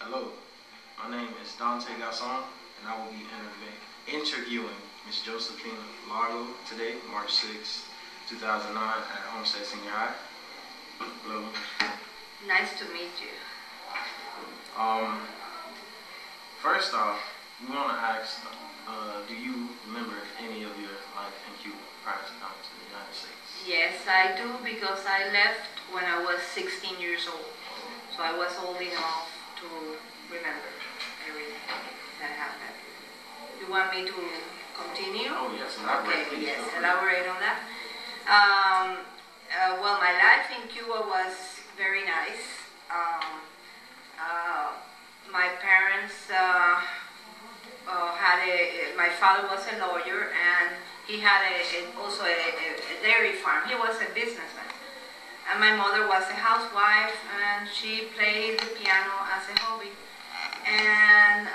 Hello, my name is Dante Gasson, and I will be interviewing Ms. Josephine Lago today, March 6, 2009, at Homestead Senior High. Hello. Nice to meet you. First off, we want to ask, do you remember any of your life in Cuba prior to coming to the United States? Yes, I do, because I left when I was 16 years old. So I was old enough to remember everything that happened. You want me to continue? Oh, yes, elaborate. Okay, yes, elaborate on that. Well, my life in Cuba was very nice. My parents my father was a lawyer, and he had also a dairy farm. He was a businessman. And my mother was a housewife, and she played the piano as a hobby. And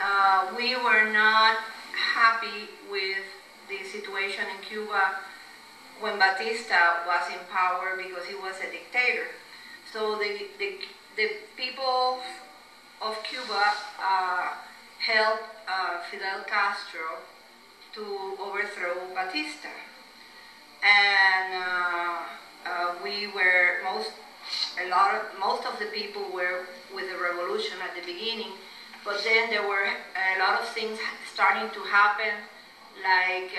we were not happy with the situation in Cuba when Batista was in power, because he was a dictator. So the people of Cuba helped Fidel Castro to overthrow Batista. And most of the people were with the revolution at the beginning, but then there were a lot of things starting to happen, like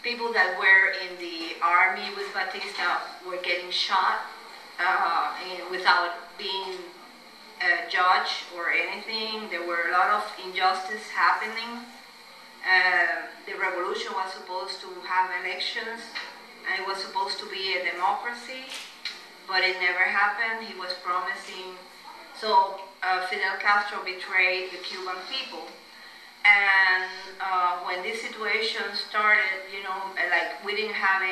people that were in the army with Batista were getting shot without being judged or anything. There were a lot of injustice happening. The revolution was supposed to have elections, and it was supposed to be a democracy, but it never happened. He was promising. So Fidel Castro betrayed the Cuban people. And when this situation started, like, we didn't have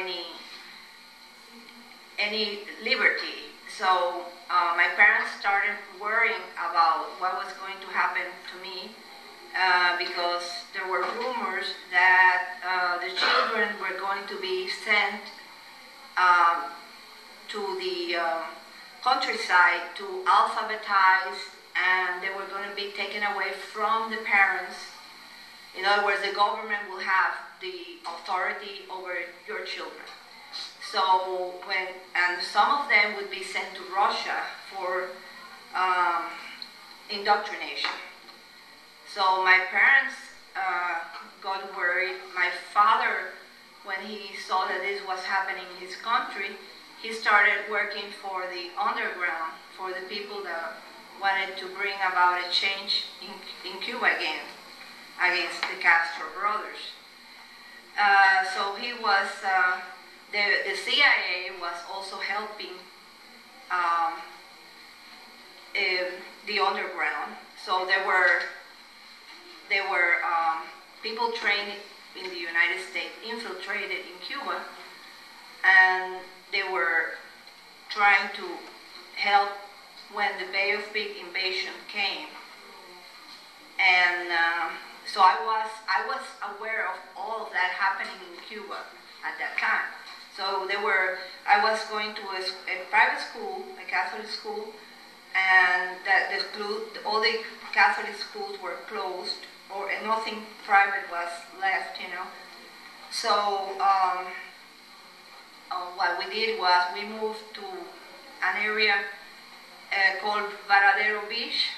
any liberty. So my parents started worrying about what was going to happen to me, because there were rumors that the children were going to be sent to the countryside to alphabetize, and they were going to be taken away from the parents. In other words, the government will have the authority over your children. So and some of them would be sent to Russia for indoctrination. So my parents got worried. My father, when he saw that this was happening in his country, he started working for the underground, for the people that wanted to bring about a change in Cuba again, against the Castro brothers. So he was, the CIA was also helping the underground. So there were people trained in the United States, infiltrated in Cuba, and they were trying to help when the Bay of Pigs invasion came. And so I was aware of all of that happening in Cuba at that time. So I was going to a private school, a Catholic school, and all the Catholic schools were closed, and nothing private was left, So what we did was we moved to an area called Varadero Beach,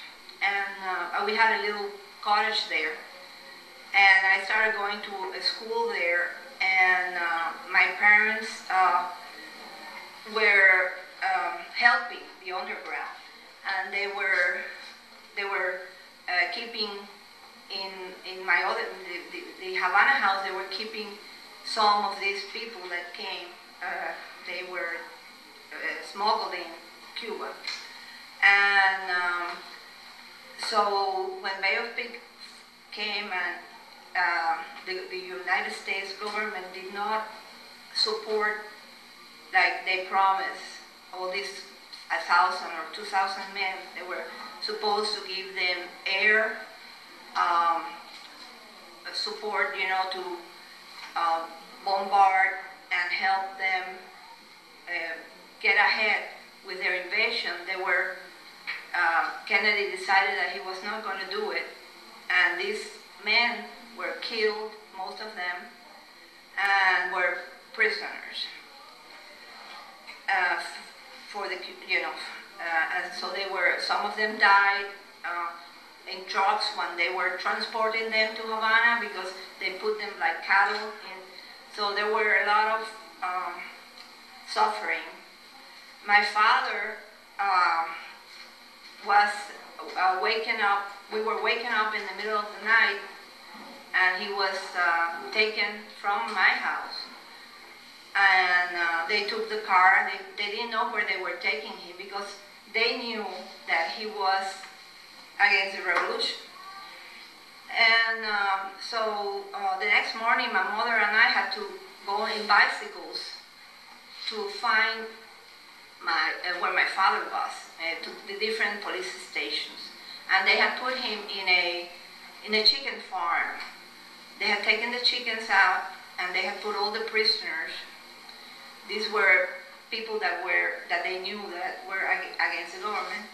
and we had a little cottage there. And I started going to a school there, and my parents were helping the underground, and they were keeping in my other the Havana house. They were keeping some of these people that came. They were smuggled in Cuba, and so when Bay of Pigs came, and the United States government did not support, like they promised, all these 1,000 or 2,000 men. They were supposed to give them air support, to bombard and help them get ahead with their invasion, Kennedy decided that he was not going to do it, and these men were killed, most of them, and were prisoners. And so some of them died in trucks when they were transporting them to Havana, because they put them like cattle in. So there were a lot of suffering. My father was waking up. We were waking up in the middle of the night, and he was taken from my house. And they took the car. They didn't know where they were taking him, because they knew that he was against the revolution. And so the next morning, my mother and I had to go in bicycles to find where my father was, to the different police stations. And they had put him in a chicken farm. They had taken the chickens out, and they had put all the prisoners. These were people that they knew that were against the government,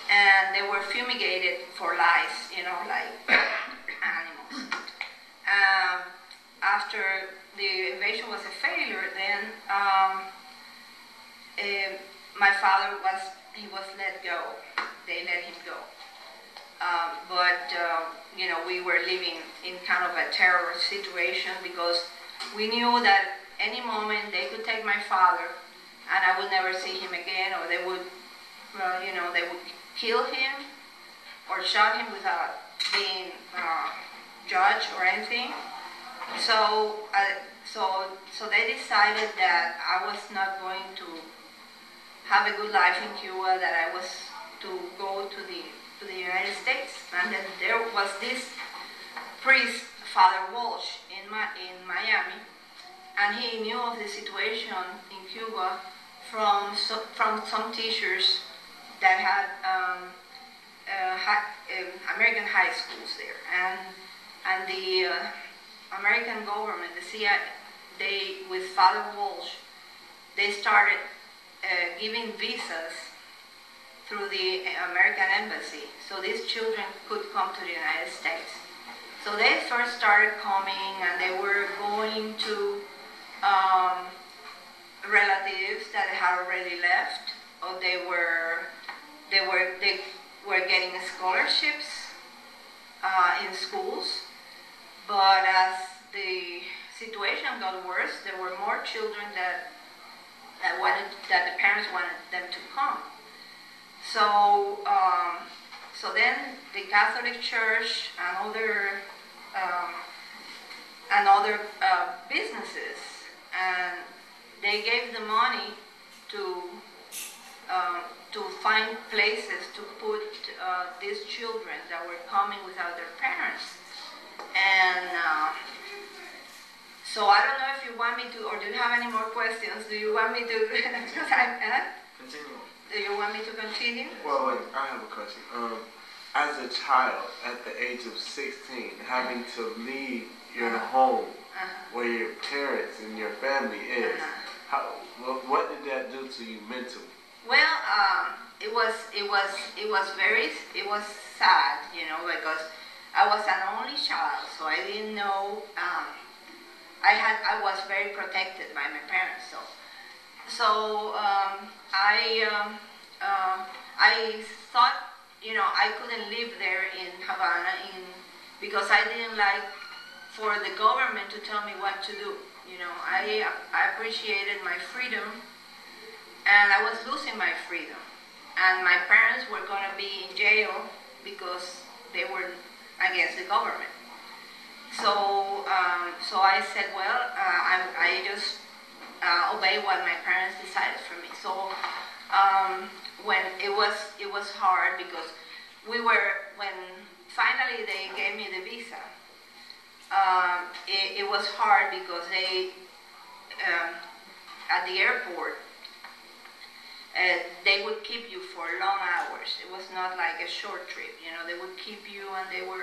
and they were fumigated for lice, like animals. After the invasion was a failure, then my father was let go. They let him go. We were living in kind of a terror situation, because we knew that any moment they could take my father, and I would never see him again, or they would, they would kill him or shot him without being judged or anything. So they decided that I was not going to have a good life in Cuba, that I was to go to the United States. And then there was this priest, Father Walsh, in Miami, and he knew of the situation in Cuba from some teachers that had American high schools there, and the American government, the CIA, with Father Walsh, they started giving visas through the American embassy, so these children could come to the United States. So they first started coming, and they were going to relatives that had already left, or they were getting scholarships in schools. But as the situation got worse, there were more children that the parents wanted them to come. So then the Catholic Church and other businesses, and they gave the money to find places to put these children that were coming without their parents. And so I don't know if you want me to, or do you have any more questions? Do you want me to Continue. Do you want me to continue? Well, wait, I have a question. As a child, at the age of 16, having to leave your home where your parents and your family is, what did that do to you mentally? Well, it was sad, because I was an only child, so I didn't know. I was very protected by my parents, so I thought, I couldn't live there in Havana because I didn't like for the government to tell me what to do. I appreciated my freedom, and I was losing my freedom. And my parents were going to be in jail because they were against the government. So I said, well, I just obey what my parents decided for me. So when it was hard because when finally they gave me the visa, it was hard because they at the airport they would keep you for long hours. It was not like a short trip, they would keep you, and they were